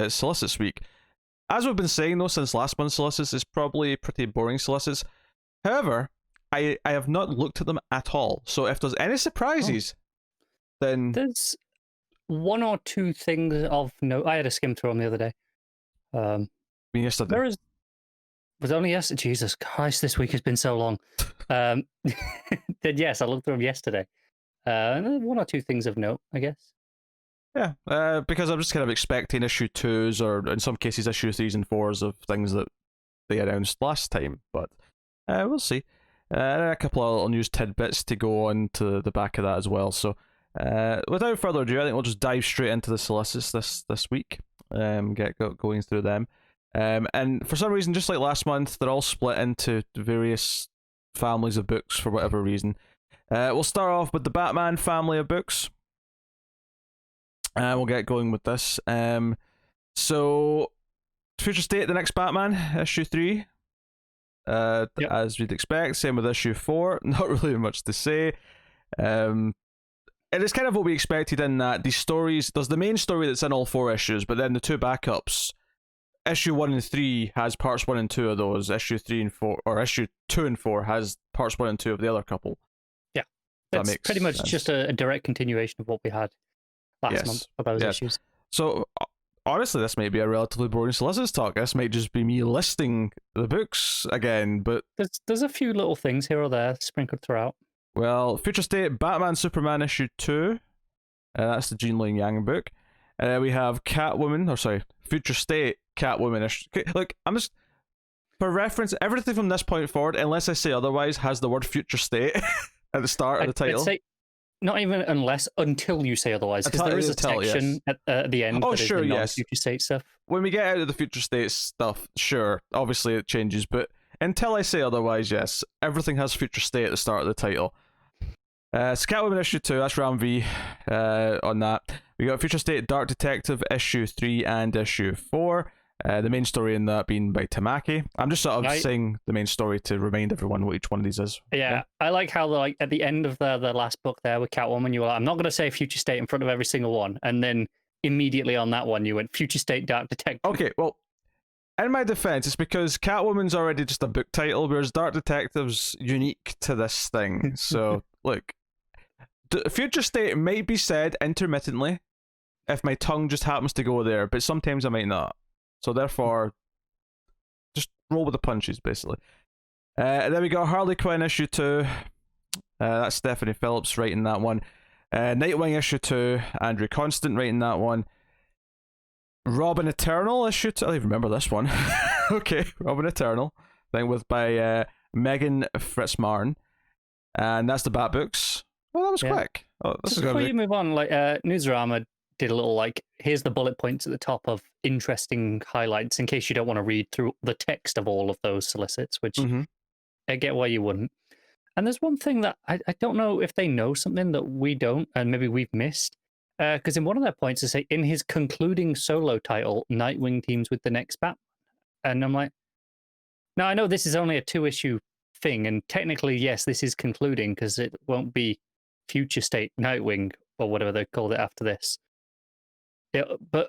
It's Solicits week. As we've been saying though, since last month's Solicits is probably pretty boring Solicits. However, I have not looked at them at all. So if there's any surprises, then there's one or two things of note. I had a skim through them the other day. yesterday. There is was only yesterday. Jesus Christ, this week has been so long. Then yes, I looked through them yesterday. One or two things of note, I guess. Yeah, because I'm just kind of expecting issue 2s or in some cases issue 3s and 4s of things that they announced last time, but we'll see. A couple of little news tidbits to go on to the back of that as well. So without further ado, I think we'll just dive straight into the Solicits this week. Get going through them. And for some reason, just like last month, they're all split into various families of books for whatever reason. We'll start off with the Batman family of books. We'll get going with this. So, Future State, the next Batman, issue 3. Yep. As we'd expect. Same with issue 4. Not really much to say. It is kind of what we expected in that these stories, there's the main story that's in all 4 issues, but then the 2 backups, issue 1 and 3 has parts 1 and 2 of those. Issue 3 and 4, or issue 2 and 4 has parts 1 and 2 of the other couple. Yeah, that's pretty much sense. Just a direct continuation of what we had last month for those issues. So honestly, this may be a relatively boring Solicits talk. This might just be me listing the books again, but there's a few little things here or there sprinkled throughout. Well, Future State, Batman Superman issue 2. That's the Jean Lane Yang book. We have Future State Catwoman issue. Look, I'm just, for reference, everything from this point forward, unless I say otherwise, has the word Future State at the start of the title. I'd say not even until you say otherwise, because there is a section at the end that sure, is the yes. Future State stuff. When we get out of the Future State stuff, sure, obviously it changes, but until I say otherwise, yes, everything has Future State at the start of the title. So Catwoman issue 2, that's Ram V on that. We got Future State Dark Detective issue 3 and issue 4. The main story in that being by Tamaki. I'm just sort of saying the main story to remind everyone what each one of these is. Yeah, I like how at the end of the last book there with Catwoman, you were like, I'm not going to say Future State in front of every single one. And then immediately on that one, you went Future State Dark Detective. Okay, well, in my defense, it's because Catwoman's already just a book title, whereas Dark Detective's unique to this thing. So, look, Future State might be said intermittently if my tongue just happens to go there, but sometimes I might not. So therefore, just roll with the punches, basically. And then we got Harley Quinn issue 2. That's Stephanie Phillips writing that one. Nightwing issue 2. Andrew Constant writing that one. Robin Eternal issue 2. I don't even remember this one. Okay, Robin Eternal. By Megan Fitzmarn. And that's the Bat books. Well, that was quick. Oh, this is before you move on, Newsarama did a little here's the bullet points at the top of interesting highlights in case you don't want to read through the text of all of those solicits, which I get why you wouldn't. And there's one thing that I don't know if they know something that we don't, and maybe we've missed. Because in one of their points, they say, in his concluding solo title, Nightwing teams with the next Batman. And I'm like, now I know this is only a 2-issue thing, and technically, yes, this is concluding because it won't be Future State Nightwing or whatever they called it after this. Yeah, but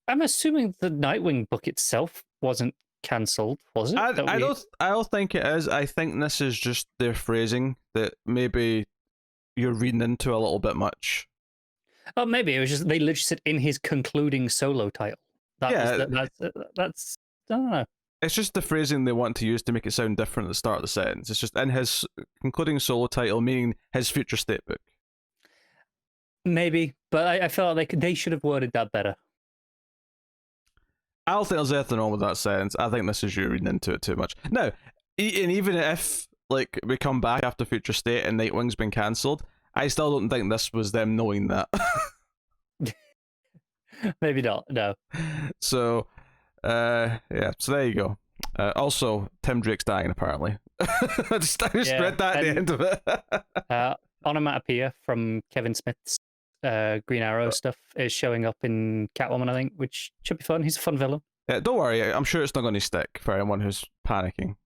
I'm assuming the Nightwing book itself wasn't cancelled, was it? I don't think it is. I think this is just their phrasing that maybe you're reading into a little bit much. Oh, maybe it was just they literally said in his concluding solo title. That's I don't know. It's just the phrasing they want to use to make it sound different at the start of the sentence. It's just in his concluding solo title, meaning his Future State book. Maybe, but I felt like they should have worded that better. I don't think there's anything wrong with that sentence. I think this is you reading into it too much. Now, and even if we come back after Future State and Nightwing's been cancelled, I still don't think this was them knowing that. Maybe not, no. So, so there you go. Also, Tim Drake's dying, apparently. I just read that at the end of it. Onomatopoeia from Kevin Smith's Green Arrow stuff is showing up in Catwoman, I think, which should be fun. He's a fun villain. Yeah, don't worry. I'm sure it's not going to stick for anyone who's panicking.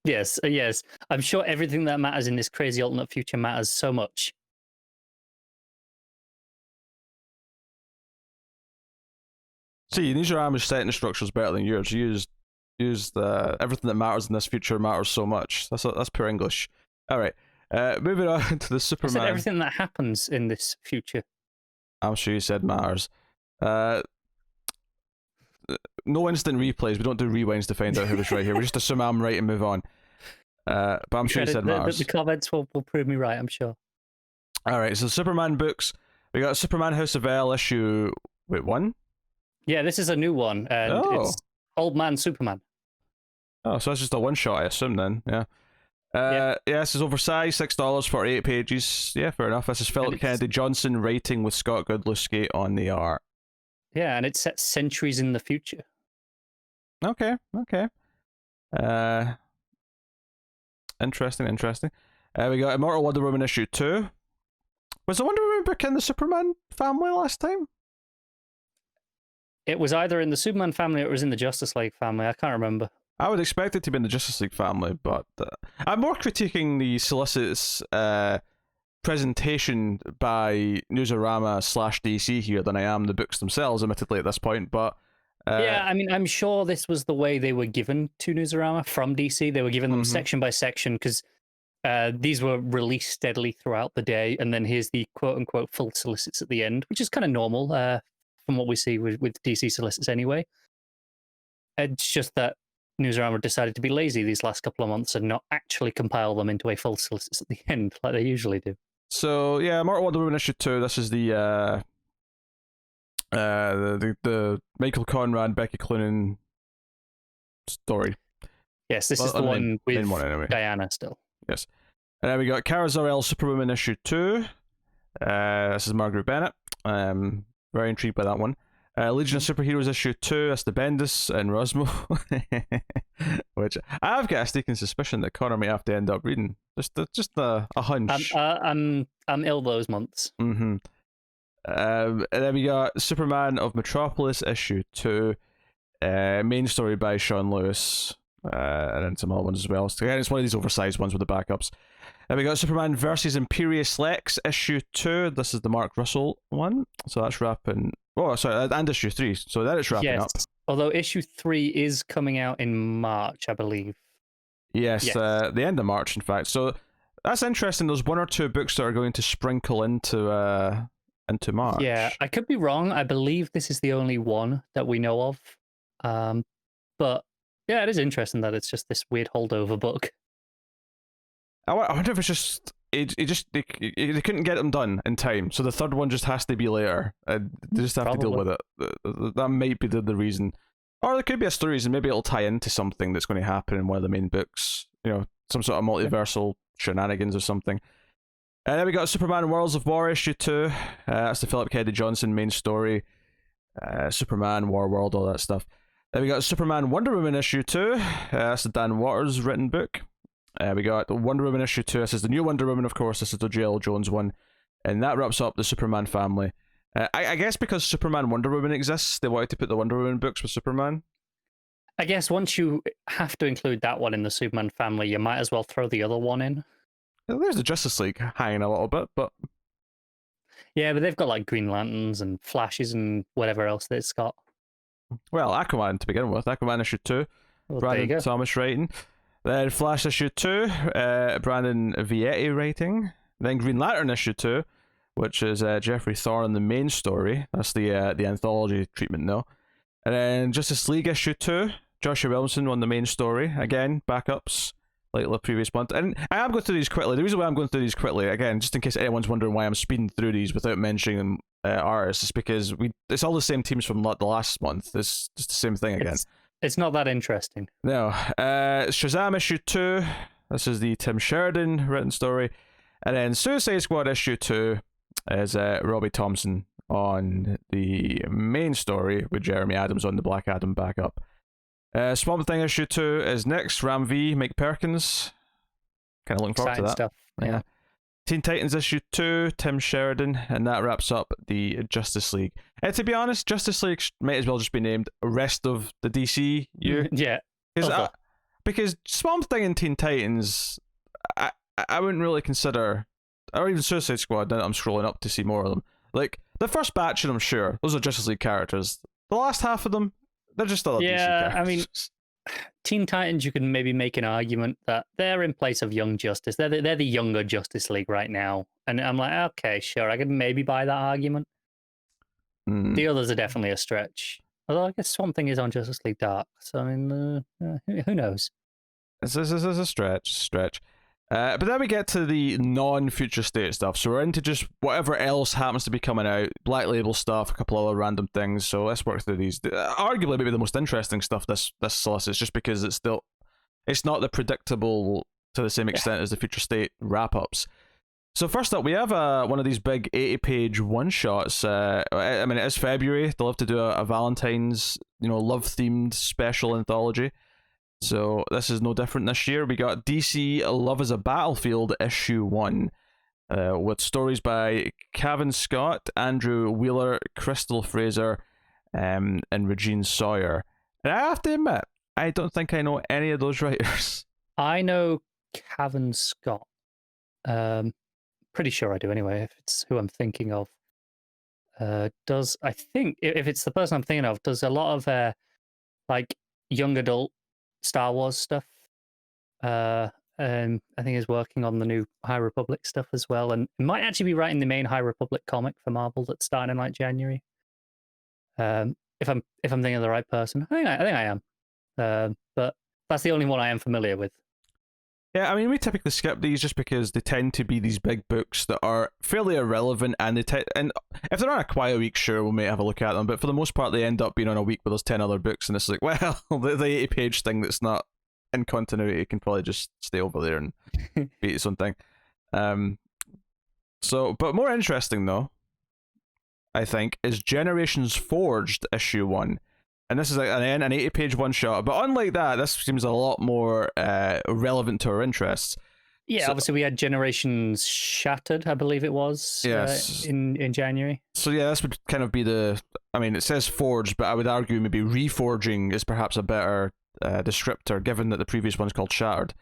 Yes. I'm sure everything that matters in this crazy alternate future matters so much. See, Newsarama's setting structure is better than yours. You used everything that matters in this future matters so much. That's pure English. All right. Moving on to the Superman. I said everything that happens in this future. I'm sure you said matters. No instant replays. We don't do rewinds to find out who was right here. We just assume I'm right and move on. But I'm sure you said matters. The comments will prove me right, I'm sure. All right, so Superman books. We got Superman House of L issue... Wait, 1? Yeah, this is a new one, and it's Old Man Superman. Oh, so that's just a one-shot, I assume, then. Yeah. Yeah, this is oversized, $6 for 8 pages. Yeah, fair enough. This is Philip Kennedy Johnson writing with Scott Goodluskate on the art. Yeah, and it's set centuries in the future. Okay. Interesting. We got Immortal Wonder Woman issue 2. Was the Wonder Woman book in the Superman family last time? It was either in the Superman family or it was in the Justice League family. I can't remember. I would expect it to be in the Justice League family, but I'm more critiquing the Solicits presentation by Newsarama/DC here than I am the books themselves, admittedly, at this point. But yeah, I mean, I'm sure this was the way they were given to Newsarama from DC. They were given them section by section because these were released steadily throughout the day, and then here's the quote-unquote full solicits at the end, which is kind of normal from what we see with DC solicits anyway. It's just that Newsarama decided to be lazy these last couple of months and not actually compile them into a full solicits at the end like they usually do. So yeah, Immortal Wonder Woman issue 2. This is the Michael Conrad, Becky Cloonan story. Yes, this is the one with anyway. Diana still. Yes. And then we got Kara Zor-El Superwoman issue 2. This is Margaret Bennett. Very intrigued by that one. Legion of Superheroes issue 2. That's the Bendis and Rosmo. Which I've got a sneaking suspicion that Connor might have to end up reading. Just a hunch. I'm ill those months. And then we got Superman of Metropolis issue 2. Main story by Sean Lewis. And then some other ones as well. So again, it's one of these oversized ones with the backups. Then we got Superman versus Imperius Lex issue 2. This is the Mark Russell one. So that's wrapping. Oh, sorry, and issue 3. So that it's wrapping up. Although issue 3 is coming out in March, I believe. Yes. The end of March, in fact. So that's interesting. There's 1 or 2 books that are going to sprinkle into March. Yeah, I could be wrong. I believe this is the only one that we know of. But yeah, it is interesting that it's just this weird holdover book. I wonder if it's just they couldn't get them done in time, so the third one just has to be later. They just have to deal with it. That might be the reason, or there could be a story reason. Maybe it'll tie into something that's going to happen in one of the main books. You know, some sort of multiversal shenanigans or something. And then we got Superman Worlds of War issue 2. That's the Philip Kennedy Johnson main story. Superman War World, all that stuff. Then we got Superman Wonder Woman issue 2. That's the Dan Waters written book. We got Wonder Woman issue 2. This is the new Wonder Woman, of course. This is the J.L. Jones one. And that wraps up the Superman family. I guess because Superman Wonder Woman exists, they wanted to put the Wonder Woman books with Superman. I guess once you have to include that one in the Superman family, you might as well throw the other one in. There's the Justice League hanging a little bit, but... Yeah, but they've got like Green Lanterns and Flashes and whatever else that it's got. Well, Aquaman to begin with. Aquaman issue 2. Well, Brandon Thomas writing. Then Flash issue 2. Brandon Vietti writing. Then Green Lantern issue 2, which is Jeffrey Thorne, the main story. That's the anthology treatment now. And then Justice League issue 2. Joshua Williamson on the main story. Again, backups like the previous month. And I am going through these quickly. The reason why I'm going through these quickly, again, just in case anyone's wondering why I'm speeding through these without mentioning artists, is because it's all the same teams from the last month. It's just the same thing again. It's not that interesting. No. Shazam issue 2. This is the Tim Sheridan written story. And then Suicide Squad issue 2 is Robbie Thompson on the main story with Jeremy Adams on the Black Adam backup. Swamp Thing issue 2 is next. Ram V, Mike Perkins. Kind of looking forward to that. Stuff. Yeah. Teen Titans issue 2, Tim Sheridan, and that wraps up the Justice League. And to be honest, Justice League might as well just be named rest of the DCU. Yeah. Because Swamp Thing and Teen Titans, I wouldn't really consider, or even Suicide Squad, now that I'm scrolling up to see more of them. Like, the first batch of them, sure, those are Justice League characters. the last half of them, they're just other DC characters. I mean, Teen Titans, you can maybe make an argument that they're in place of Young Justice. They're the younger Justice League right now. And I'm like, okay, sure, I could maybe buy that argument. The others are definitely a stretch. Although I guess Swamp Thing is on Justice League Dark. So, I mean, who knows? This is a stretch. But then we get to the non-future state stuff. So we're into just whatever else happens to be coming out. Black Label stuff, a couple other random things. So let's work through these. Arguably, maybe the most interesting stuff this solicits, just because it's not the predictable to the same extent as the future state wrap-ups. So first up, we have one of these big 80-page one-shots. I mean, it is February. They'll have to do a Valentine's, love-themed special anthology. So this is no different this year. We got DC Love is a Battlefield issue 1, with stories by Cavan Scott, Andrew Wheeler, Crystal Fraser, and Regine Sawyer. And I have to admit, I don't think I know any of those writers. I know Cavan Scott. Pretty sure I do anyway, if it's who I'm thinking of. I think, if it's the person I'm thinking of, does a lot of like young adult Star Wars stuff. I think he's working on the new High Republic stuff as well, and might actually be writing the main High Republic comic for Marvel that's starting in like January. If I'm thinking of the right person, I think I am. But that's the only one I am familiar with. Yeah, I mean, we typically skip these just because they tend to be these big books that are fairly irrelevant, and and if they're on a quiet week, sure, we may have a look at them, but for the most part, they end up being on a week where there's 10 other books, and it's like, well, the 80-page thing that's not in continuity can probably just stay over there and be its own thing. But more interesting, though, I think, is Generations Forged issue 1. And this is like an 80-page one-shot. But unlike that, this seems a lot more relevant to our interests. Yeah, obviously we had Generations Shattered, I believe it was, yes. In January. So yeah, this would kind of be it says Forged, but I would argue maybe Reforging is perhaps a better descriptor, given that the previous one's called Shattered.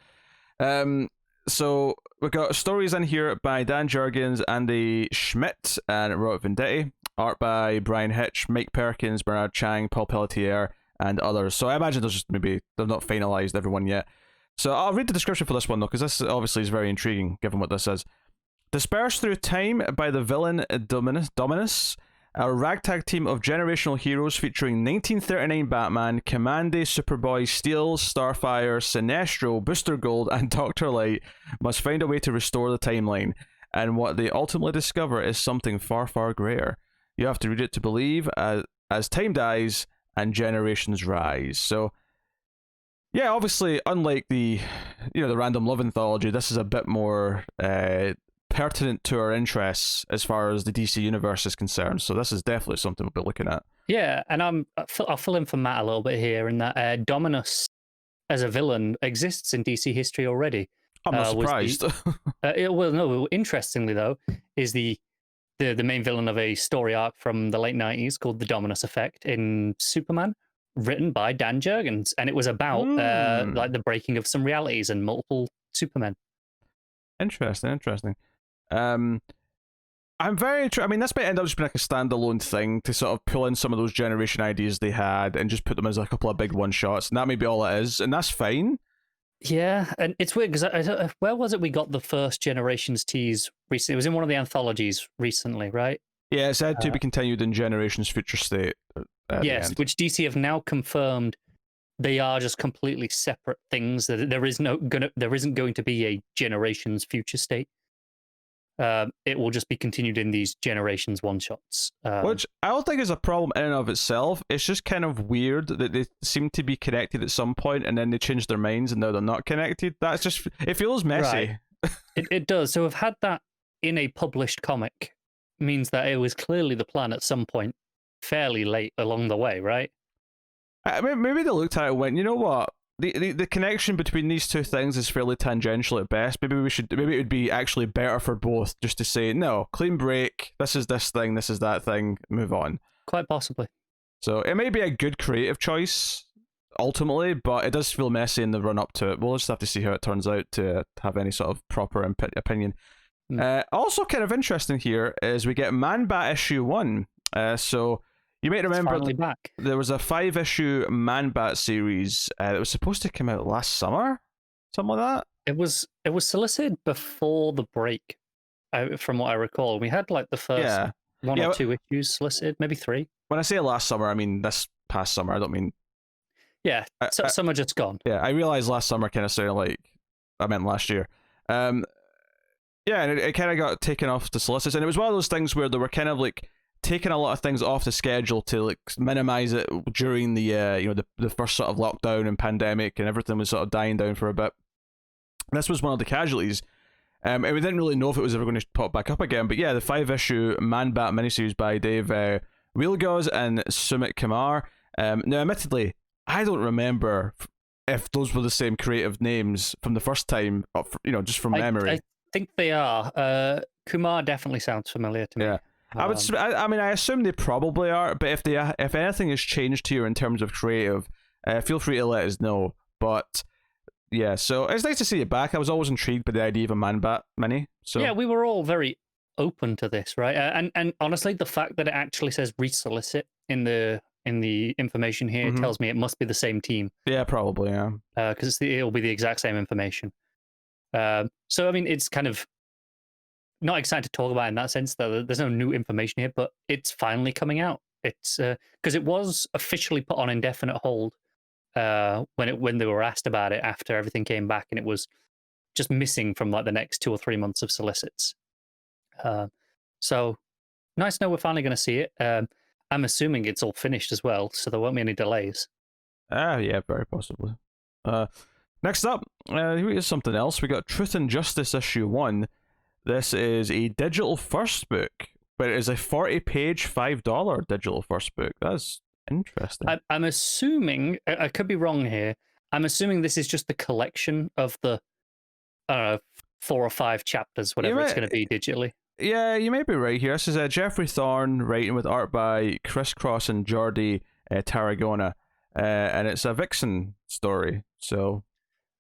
So we've got stories in here by Dan Jurgens, Andy Schmidt, and Robert Venditti. Art by Brian Hitch, Mike Perkins, Bernard Chang, Paul Pelletier, and others. So I imagine they've not finalized everyone yet. So I'll read the description for this one, though, because this obviously is very intriguing, given what this is. Dispersed through time by the villain Dominus, a ragtag team of generational heroes featuring 1939 Batman, Commandy, Superboy, Steel, Starfire, Sinestro, Booster Gold, and Dr. Light must find a way to restore the timeline. And what they ultimately discover is something far, far greater. You have to read it to believe, as time dies and generations rise. So, yeah, obviously, unlike the Random Love Anthology, this is a bit more pertinent to our interests as far as the DC universe is concerned. So this is definitely something we'll be looking at. Yeah, and I'll fill in for Matt a little bit here in that Dominus as a villain exists in DC history already. I'm not surprised. Interestingly though, is the main villain of a story arc from the late 90s called The Dominus Effect in Superman, written by Dan Jurgens, and it was about like the breaking of some realities and multiple Supermen. Interesting. I'm very I mean, this might end up just being like a standalone thing to sort of pull in some of those generation ideas they had and just put them as a couple of big one shots, and that may be all it is, and that's fine. Yeah, and it's weird because where was it we got the first Generations tease recently? It was in one of the anthologies recently, right? Yeah, it said to be continued in Generations Future State. Yes, which DC have now confirmed they are just completely separate things. That there isn't going to be a Generations Future State. It will just be continued in these Generations one-shots. Which I don't think is a problem in and of itself. It's just kind of weird that they seem to be connected at some point and then they change their minds and now they're not connected. That's just, it feels messy. Right. It does. So we've had that in a published comic means that it was clearly the plan at some point fairly late along the way, right? Maybe they looked at it and went, you know what? The connection between these two things is fairly tangential at best. Maybe it would be actually better for both just to say, no, clean break, this is this thing, this is that thing, move on. Quite possibly. So it may be a good creative choice, ultimately, but it does feel messy in the run-up to it. We'll just have to see how it turns out to have any sort of proper opinion. Also kind of interesting here is we get Man-Bat issue 1. So You might remember finally back. there was a 5-issue Man-Bat series that was supposed to come out last summer, something like that. It was solicited before the break, from what I recall. We had like the first one or two issues solicited, maybe 3. When I say last summer, I mean this past summer. I don't mean. Yeah, summer just gone. Yeah, I realized last summer kind of sounded like I meant last year. Yeah, and it kind of got taken off to Solicits, and it was one of those things where they were kind of like taking a lot of things off the schedule to like minimize it during the the first sort of lockdown and pandemic, and everything was sort of dying down for a bit. This was one of the casualties, and we didn't really know if it was ever going to pop back up again. But yeah, the 5-issue Man-Bat miniseries by Dave Wielgosz and Sumit Kumar. Now, admittedly, I don't remember if those were the same creative names from the first time, just from memory. I think they are. Kumar definitely sounds familiar to me. Yeah. I assume they probably are, but if anything has changed here in terms of creative, feel free to let us know. But yeah, so it's nice to see it back. I was always intrigued by the idea of a Man-Bat mini. So yeah, we were all very open to this, right? And honestly, the fact that it actually says resolicit in the information here tells me it must be the same team. Yeah, probably, yeah. Because it'll be the exact same information. So I mean, it's kind of not excited to talk about in that sense. Though there's no new information here, but it's finally coming out. It's because it was officially put on indefinite hold when they were asked about it after everything came back, and it was just missing from like the next 2 or 3 months of solicits. So nice to know we're finally going to see it. I'm assuming it's all finished as well, so there won't be any delays. Yeah, very possibly. Next up, here's something else. We got Truth and Justice issue 1. This is a digital first book, but it is a 40-page $5 digital first book. That's interesting. I'm assuming, I could be wrong here, I'm assuming this is just the collection of the 4 or 5 chapters, whatever it's going to be digitally. Yeah, you may be right here. This is Jeffrey Thorne writing with art by Chris Cross and Jordi Tarragona, and it's a Vixen story. So,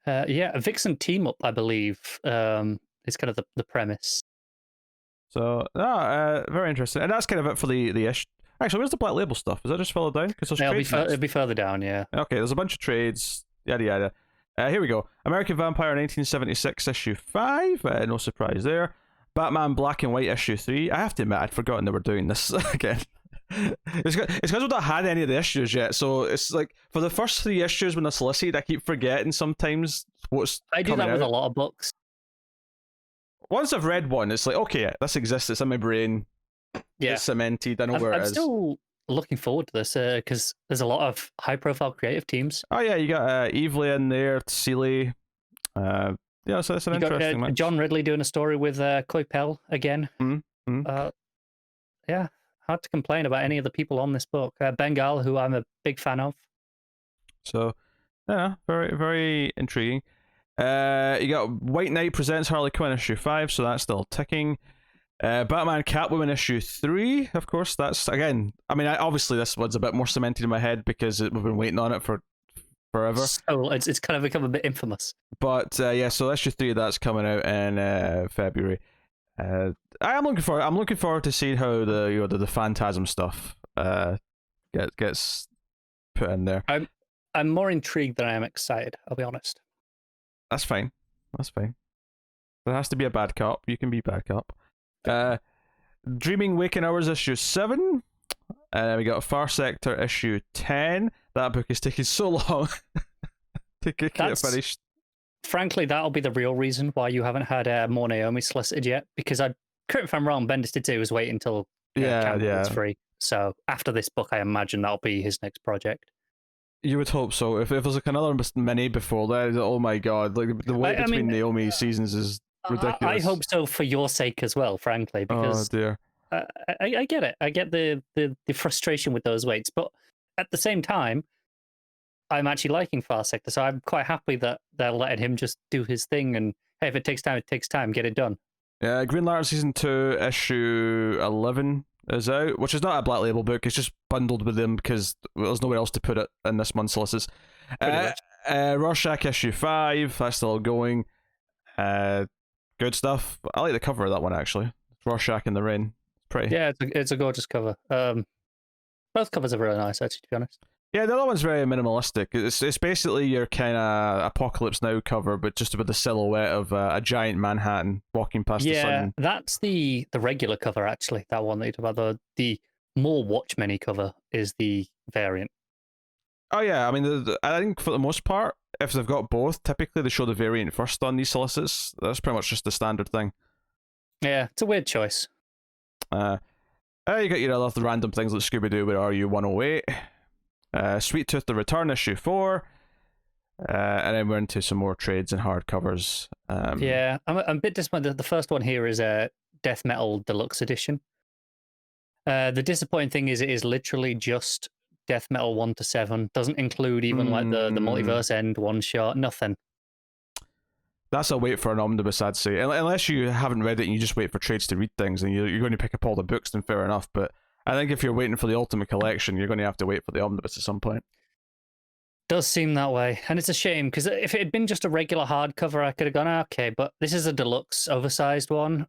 a Vixen team up, I believe. Is kind of the premise. So, very interesting, and that's kind of it for the issue. Actually, where's the Black Label stuff? Is that just further down? Because it'll be further down, yeah. Okay, there's a bunch of trades, yada yada. Here we go. American Vampire 1976 issue 5. No surprise there. Batman Black and White issue 3. I have to admit, I'd forgotten they were doing this again. It's because we've not had any of the issues yet, so it's like for the first 3 issues when they're solicited, I keep forgetting sometimes what's I do that with a lot of books. Once I've read one, it's like, okay, this exists, it's in my brain, it's cemented, I know where it is. I'm still looking forward to this, because there's a lot of high-profile creative teams. Oh yeah, you got Evely in there, Seeley, yeah, so that's an interesting got, John Ridley doing a story with Coipel again. Yeah, hard to complain about any of the people on this book. Bengal, who I'm a big fan of. So, yeah, very, very intriguing. You got White Knight presents Harley Quinn issue 5, so that's still ticking. Batman Catwoman issue 3, of course, that's, again, I mean, obviously this one's a bit more cemented in my head because we've been waiting on it for forever. So it's kind of become a bit infamous. But yeah, so issue 3 of that's coming out in February. I'm looking forward to seeing how the Phantasm stuff gets put in there. I'm more intrigued than I am excited, I'll be honest. That's fine. There has to be a bad cop. You can be bad cop. Dreaming Waking Hours issue 7. We got Far Sector issue 10. That book is taking so long to get finished. Frankly, that'll be the real reason why you haven't had more Naomi solicited yet. Because correct me if I'm wrong, Bendis did say he was waiting until it's free. So after this book, I imagine that'll be his next project. You would hope so. If there's like another mini before that, oh my god, like the wait between Naomi seasons is ridiculous. I hope so for your sake as well, frankly, because oh dear. I get it. I get the frustration with those waits, but at the same time, I'm actually liking Far Sector, so I'm quite happy that they're letting him just do his thing. And hey, if it takes time, it takes time. Get it done. Yeah, Green Lantern season 2 issue 11 is out, which is not a Black Label book. It's just bundled with them because there's nowhere else to put it in this month's solicits. Rorschach issue 5, that's still going. Good stuff. I like the cover of that one actually. Rorschach in the rain. Pretty. Yeah, it's a gorgeous cover. Both covers are really nice, actually, to be honest. Yeah, the other one's very minimalistic. It's basically your kind of Apocalypse Now cover, but just with the silhouette of a giant Manhattan walking past the sun. Yeah, that's the regular cover, actually. That one that you talked about. The more Watchmen-y cover is the variant. Oh yeah, I mean, I think for the most part, if they've got both, typically they show the variant first on these solicits. That's pretty much just the standard thing. Yeah, it's a weird choice. You got your other random things like Scooby-Doo, Where Are You 108, Sweet Tooth The Return issue 4, and then we're into some more trades and hardcovers. Yeah, I'm a bit disappointed. The first one here is a Death Metal Deluxe edition. The disappointing thing is it is literally just Death Metal 1 to 7. Doesn't include even like the multiverse end one shot. Nothing. That's a wait for an omnibus, I'd say. Unless you haven't read it and you just wait for trades to read things and you're going to pick up all the books, then fair enough. But I think if you're waiting for the Ultimate Collection, you're going to have to wait for the omnibus at some point. Does seem that way. And it's a shame, because if it had been just a regular hardcover, I could have gone, okay, but this is a deluxe, oversized one.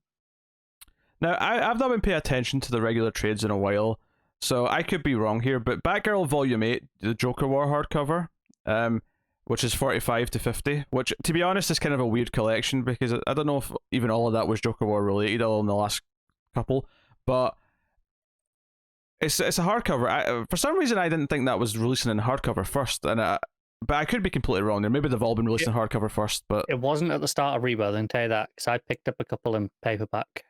Now, I've not been paying attention to the regular trades in a while, so I could be wrong here, but Batgirl Volume 8, the Joker War hardcover, which is 45 to 50, which, to be honest, is kind of a weird collection, because I don't know if even all of that was Joker War related, other than the last couple, but it's a hardcover. For some reason, I didn't think that was releasing in hardcover first, but I could be completely wrong there. Maybe they've all been released in hardcover first, but... It wasn't at the start of Rebirth, I can tell you that, because I picked up a couple in paperback.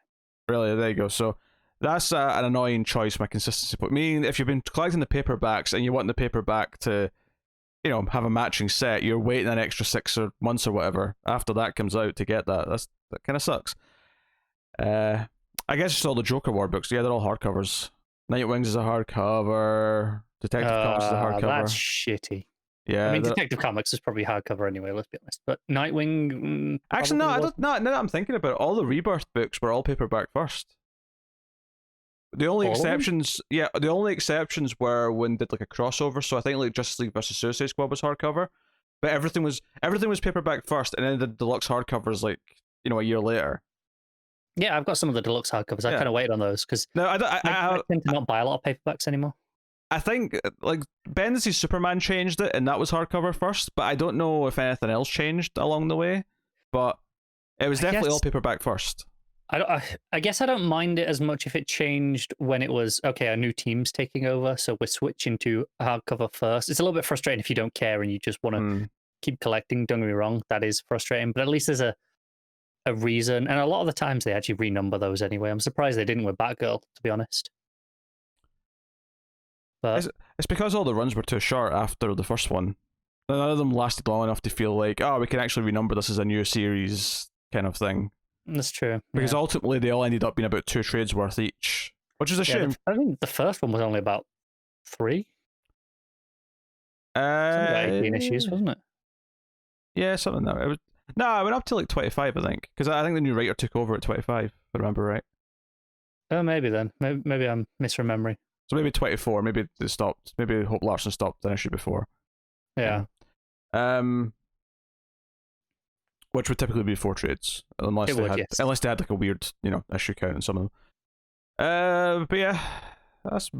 Really, there you go. So that's an annoying choice, my consistency point. Meaning, if you've been collecting the paperbacks and you want the paperback to, have a matching set, you're waiting an extra 6 months or whatever after that comes out to get that. That kind of sucks. I guess it's all the Joker War books. Yeah, they're all hardcovers. Nightwings is a hardcover. Detective Comics is a hardcover. That's shitty. Yeah, I mean, Detective Comics is probably hardcover anyway, let's be honest. But Nightwing... Actually, no, I don't. No, now that I'm thinking about it, all the Rebirth books were all paperback first. The only exceptions were when they did like a crossover. So I think like Justice League vs Suicide Squad was hardcover, but everything was paperback first, and then the deluxe hardcovers like a year later. Yeah, I've got some of the deluxe hardcovers. I kind of waited on those because I tend to not buy a lot of paperbacks anymore. I think like Bendis' Superman changed it, and that was hardcover first. But I don't know if anything else changed along the way. But it was definitely all paperback first. I guess I don't mind it as much if it changed when it was okay. A new team's taking over, so we're switching to hardcover first. It's a little bit frustrating if you don't care and you just want to keep collecting. Don't get me wrong, that is frustrating. But at least there's a reason, and a lot of the times they actually renumber those anyway. I'm surprised they didn't with Batgirl, to be honest. But it's because all the runs were too short after the first one. None of them lasted long enough to feel like, we can actually renumber this as a new series kind of thing. That's true. Because ultimately they all ended up being about 2 trades worth each, which is a shame. I think the first one was only about 3. Something like 18 issues, wasn't it? Yeah, something like that. It was, it went up to like 25, I think. Because I think the new writer took over at 25, if I remember right. Oh, maybe then. Maybe I'm misremembering. So maybe 24, maybe they stopped. Maybe Hope Larson stopped an issue before. Yeah. Which would typically be 4 trades, unless they had like a weird, issue count in some of them. But yeah, that's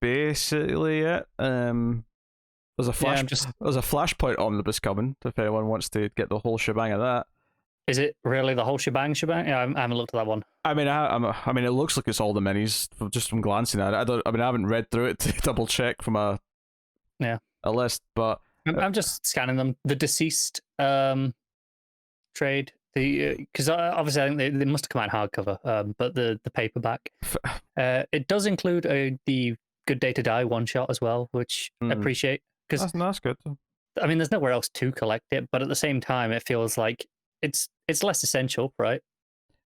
basically it. There's a Flashpoint omnibus coming if anyone wants to get the whole shebang of that. Is it really the whole shebang? Yeah, I haven't looked at that one. I mean, it looks like it's all the minis just from glancing at it. I haven't read through it to double check from a list, but I'm just scanning them. The Deceased trade, because obviously I think they must have come out in hardcover, but the paperback, it does include the Good Day to Die one shot as well, which I appreciate because that's good. I mean, there's nowhere else to collect it, but at the same time, it feels like it's less essential, right?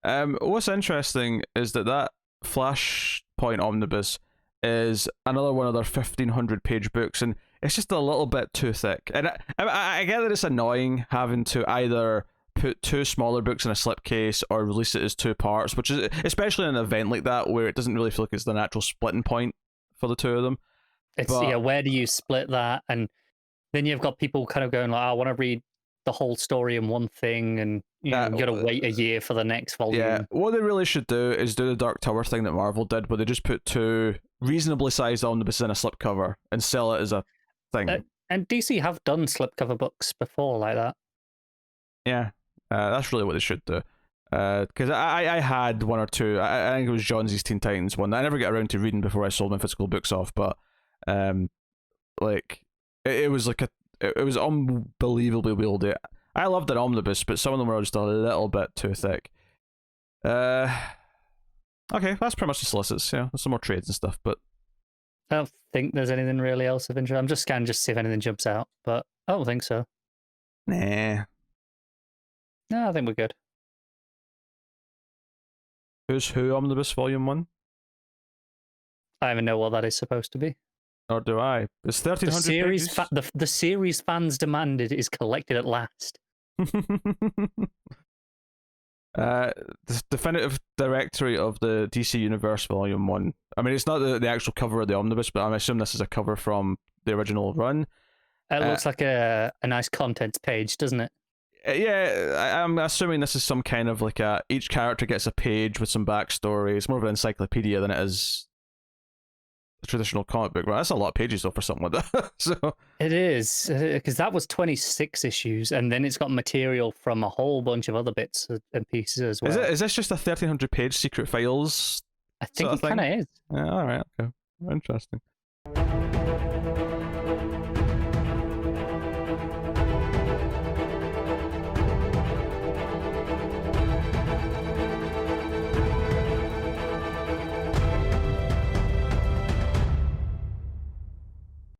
What's interesting is that Flashpoint omnibus is another one of their 1,500 page books, and it's just a little bit too thick. And I get that it's annoying having to either put 2 smaller books in a slipcase or release it as 2 parts, which is especially in an event like that where it doesn't really feel like it's the natural splitting point for the 2 of them. Where do you split that? And then you've got people kind of going like, I want to read the whole story in one thing, and you got to wait a year for the next volume. Yeah, what they really should do is do the Dark Tower thing that Marvel did, where they just put 2 reasonably sized omnibuses in a slipcover and sell it as a thing. And DC have done slipcover books before like that. Yeah, that's really what they should do. Because I had 1 or 2. I think it was Johnsy's Teen Titans one that I never get around to reading before I sold my physical books off. But like it was like it was unbelievably wieldy. I loved an omnibus, but some of them were just a little bit too thick. Okay, that's pretty much the solicits. Yeah, there's some more trades and stuff, but I don't think there's anything really else of interest. I'm just scanning just to see if anything jumps out, but I don't think so. Nah. No, I think we're good. Who's Who Omnibus Volume 1? I don't even know what that is supposed to be. Or do I? It's 1,300 pages. The series fans demanded is collected at last. The definitive directory of the DC Universe Volume 1. I mean, it's not the actual cover of the omnibus, but I assume this is a cover from the original run. It looks like a nice contents page, doesn't it? Yeah, I'm assuming this is some kind of like each character gets a page with some backstory. It's more of an encyclopedia than it is a traditional comic book. Right, that's a lot of pages though for something like that. So it is, because that was 26 issues, and then it's got material from a whole bunch of other bits and pieces as well. Is this just a 1,300 page Secret Files? I think it kind of is. Yeah, all right, okay, interesting.